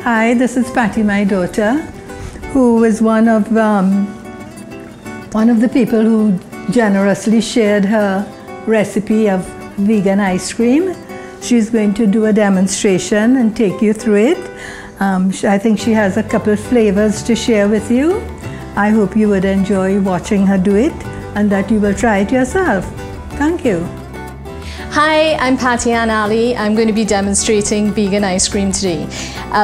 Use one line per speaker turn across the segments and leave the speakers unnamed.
Hi, this is Patty, my daughter, who is one of the people who generously shared her recipe of vegan ice cream. She's going to do a demonstration and take you through it. I think she has a couple of flavors to share with you. I hope you would enjoy watching her do it and that you will try it yourself. Thank you.
Hi, I'm Patty Ann Ali. I'm going to be demonstrating vegan ice cream today.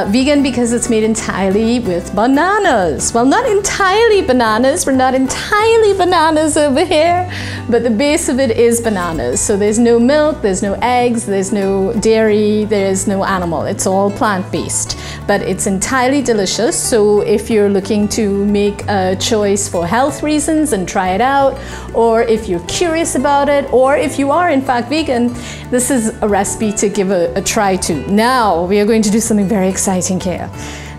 Vegan because it's made entirely with bananas. Well, not entirely bananas. We're not entirely bananas over here, but the base of it is bananas. So there's no milk, there's no eggs, there's no dairy, there's no animal. It's all plant-based, but it's entirely delicious. So if you're looking to make a choice for health reasons and try it out, or if you're curious about it, or if you are in fact vegan, this is a recipe to give a try to. Now we are going to do something very exciting here.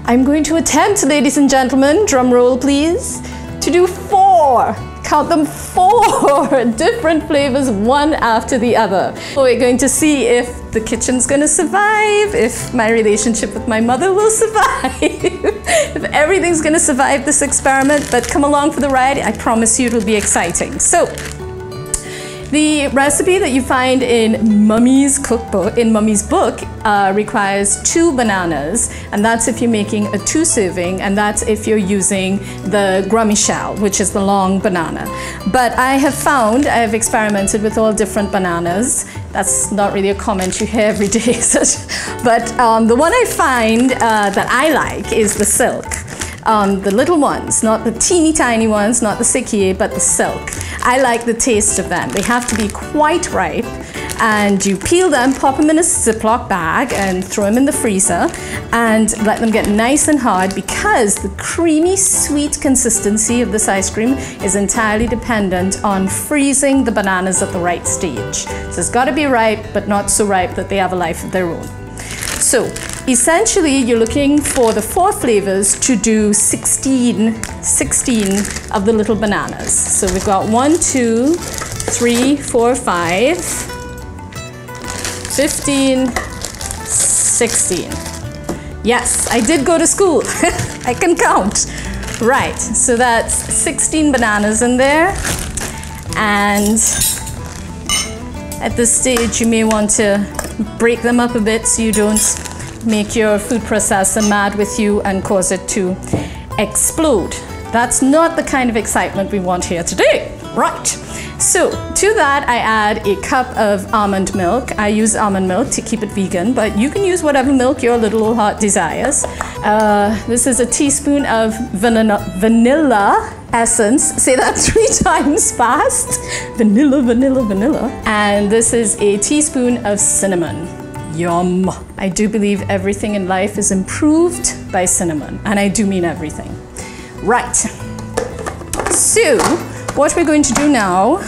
I'm going to attempt, ladies and gentlemen, drum roll please, to do 4, count them, 4 different flavors, one after the other. We're going to see if the kitchen's gonna survive, if my relationship with my mother will survive, if everything's gonna survive this experiment, but come along for the ride. I promise you it'll be exciting. So, the recipe that you find in Mummy's cookbook, in Mummy's book, requires 2 bananas, and that's if you're making a 2 serving, and that's if you're using the grummy shell, which is the long banana. But I have experimented with all different bananas. That's not really a comment you hear every day, is it? But the one I find that I like is the silk. The little ones, not the teeny tiny ones, not the sikie, but the silk. I like the taste of them. They have to be quite ripe, and you peel them, pop them in a Ziploc bag and throw them in the freezer and let them get nice and hard, because the creamy sweet consistency of this ice cream is entirely dependent on freezing the bananas at the right stage. So it's got to be ripe, but not so ripe that they have a life of their own. So essentially, you're looking for the 4 flavors to do 16 of the little bananas. So we've got 1, 2, 3, 4, 5, 15, 16. Yes, I did go to school. I can count. Right, so that's 16 bananas in there. And at this stage, you may want to break them up a bit so you don't make your food processor mad with you and cause it to explode. That's not the kind of excitement we want here today. Right, so to that I add a cup of almond milk. I use almond milk to keep it vegan, but you can use whatever milk your little heart desires. This is a teaspoon of vanilla essence. Say that 3 times fast. Vanilla, vanilla, vanilla. And this is a teaspoon of cinnamon. Yum. I do believe everything in life is improved by cinnamon, and I do mean everything. Right. So, what we're going to do now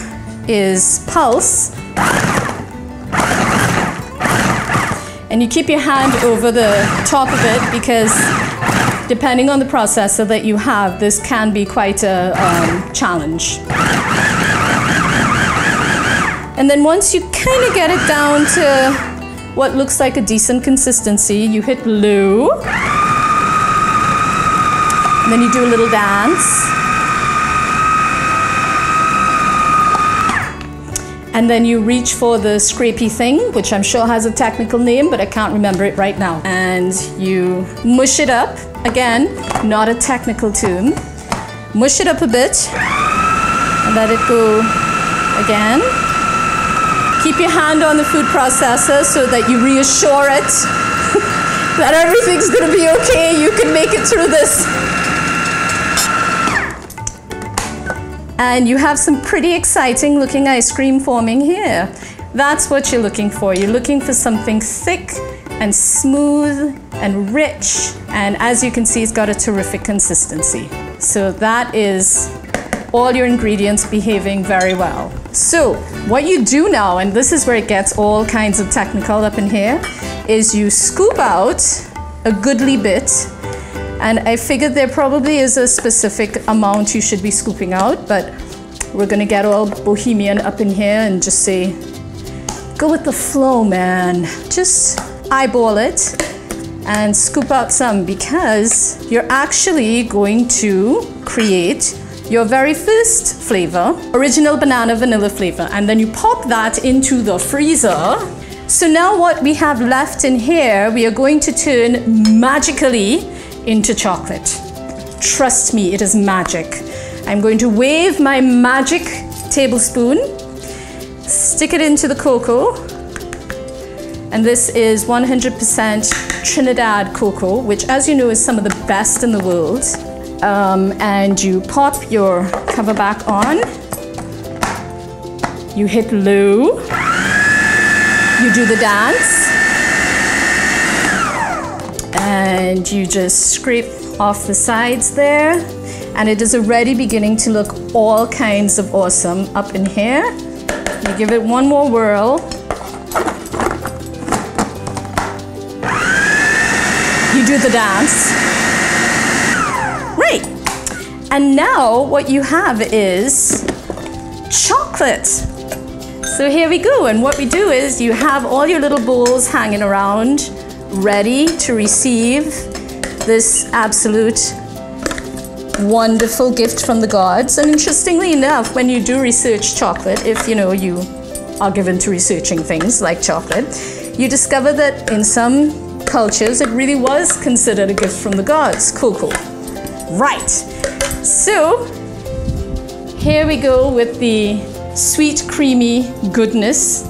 is pulse. And you keep your hand over the top of it, because depending on the processor that you have, this can be quite a challenge. And then once you kind of get it down to what looks like a decent consistency, you hit low. And then you do a little dance. And then you reach for the scrapey thing, which I'm sure has a technical name, but I can't remember it right now. And you mush it up. Again, not a technical term. Mush it up a bit and let it go again. Keep your hand on the food processor so that you reassure it that everything's gonna be okay. You can make it through this. And you have some pretty exciting looking ice cream forming here. That's what you're looking for. You're looking for something thick and smooth and rich. And as you can see, it's got a terrific consistency. So that is all your ingredients behaving very well. So what you do now, and this is where it gets all kinds of technical up in here, is you scoop out a goodly bit. And I figured there probably is a specific amount you should be scooping out, but we're gonna get all bohemian up in here and just say, go with the flow, man. Just eyeball it and scoop out some, because you're actually going to create your very first flavor, original banana vanilla flavor, and then you pop that into the freezer. So now what we have left in here, we are going to turn magically into chocolate. Trust me, it is magic. I'm going to wave my magic tablespoon, stick it into the cocoa, and this is 100% Trinidad cocoa, which, as you know, is some of the best in the world. And you pop your cover back on, you hit low, you do the dance, and you just scrape off the sides there, and it is already beginning to look all kinds of awesome up in here. You give it one more whirl. You do the dance. Right. And now what you have is chocolate. So here we go, and what we do is you have all your little bowls hanging around, ready to receive this absolute wonderful gift from the gods. And interestingly enough, when you do research chocolate, if you know you are given to researching things like chocolate, you discover that in some cultures it really was considered a gift from the gods, cocoa. Right, so here we go with the sweet creamy goodness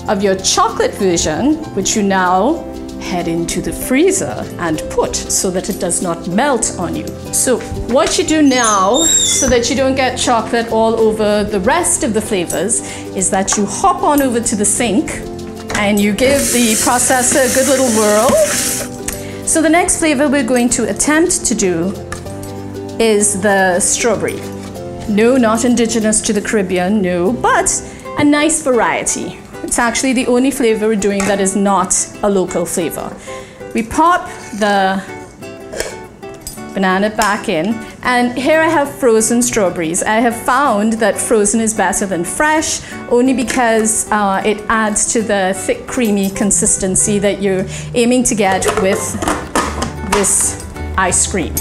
of your chocolate version, which you now head into the freezer and put so that it does not melt on you. So what you do now, so that you don't get chocolate all over the rest of the flavors, is that you hop on over to the sink and you give the processor a good little whirl. So the next flavor we're going to attempt to do is the strawberry. No, not indigenous to the Caribbean, no, but a nice variety. It's actually the only flavor we're doing that is not a local flavor. We pop the banana back in, and here I have frozen strawberries. I have found that frozen is better than fresh, only because it adds to the thick, creamy consistency that you're aiming to get with this ice cream.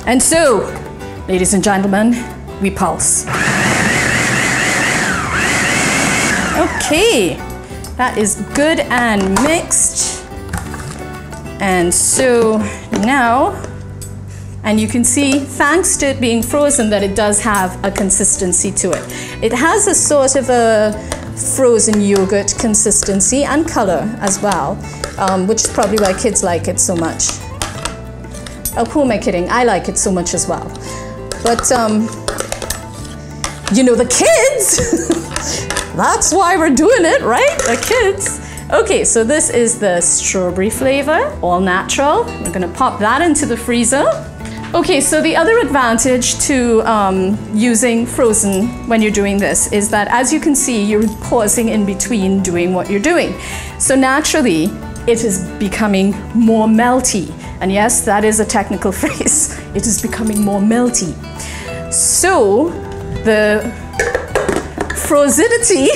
And so, ladies and gentlemen, we pulse. Okay, that is good and mixed. And so now, and you can see, thanks to it being frozen, that it does have a consistency to it. It has a sort of a frozen yogurt consistency and color as well, which is probably why kids like it so much. Oh, who am I kidding? I like it so much as well. But, you know, the kids, that's why we're doing it, right? The kids. Okay, so this is the strawberry flavor, all natural. We're gonna pop that into the freezer. Okay, so the other advantage to using frozen when you're doing this is that, as you can see, you're pausing in between doing what you're doing. So naturally, it is becoming more melty. And yes, that is a technical phrase. It is becoming more melty. So the frozenity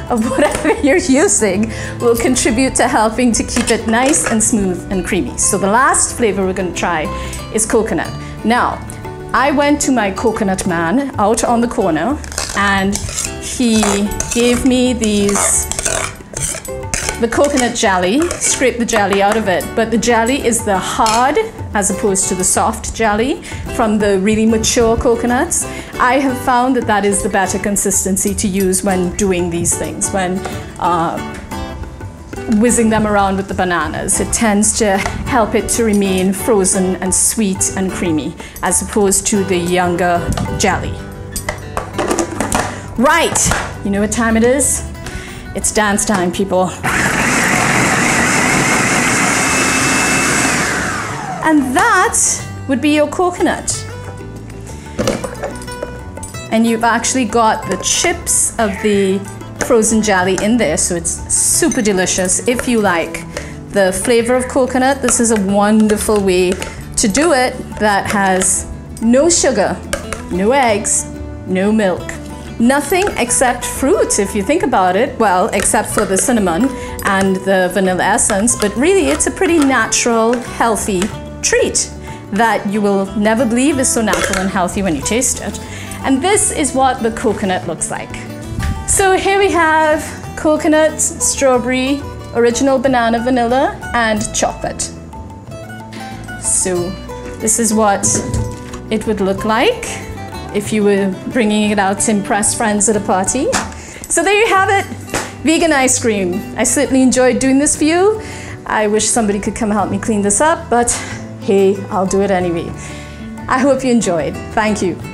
of whatever you're using will contribute to helping to keep it nice and smooth and creamy. So the last flavor we're going to try is coconut. Now, I went to my coconut man out on the corner, and he gave me the coconut jelly, scrape the jelly out of it, but the jelly is the hard as opposed to the soft jelly from the really mature coconuts. I have found that that is the better consistency to use when doing these things, when whizzing them around with the bananas. It tends to help it to remain frozen and sweet and creamy as opposed to the younger jelly. Right, you know what time it is? It's dance time, people. And that would be your coconut. And you've actually got the chips of the frozen jelly in there, so it's super delicious. If you like the flavor of coconut, this is a wonderful way to do it that has no sugar, no eggs, no milk. Nothing except fruit, if you think about it. Well, except for the cinnamon and the vanilla essence, but really it's a pretty natural, healthy treat that you will never believe is so natural and healthy when you taste it. And this is what the coconut looks like. So here we have coconut, strawberry, original banana, vanilla, and chocolate. So this is what it would look like if you were bringing it out to impress friends at a party. So there you have it, vegan ice cream. I certainly enjoyed doing this for you. I wish somebody could come help me clean this up, but hey, I'll do it anyway. I hope you enjoyed. Thank you.